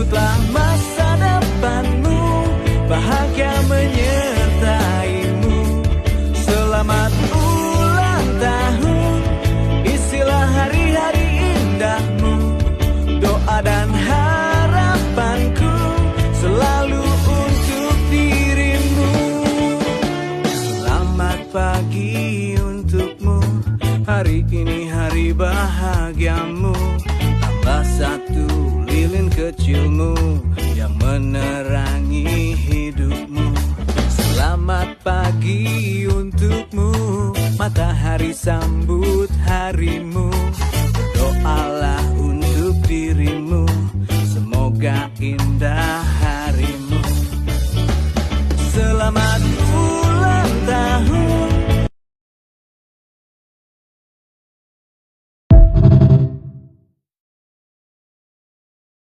sambutlah masa depanmu, bahagia menyertaimu. Selamat ulang tahun, isilah hari-hari indahmu. Doa dan harapanku selalu untuk dirimu. Selamat pagi untukmu, hari ini hari bahagiamu. Tambah satu lilin kecilmu yang menerangi hidupmu. Selamat pagi untukmu, matahari sambut harimu.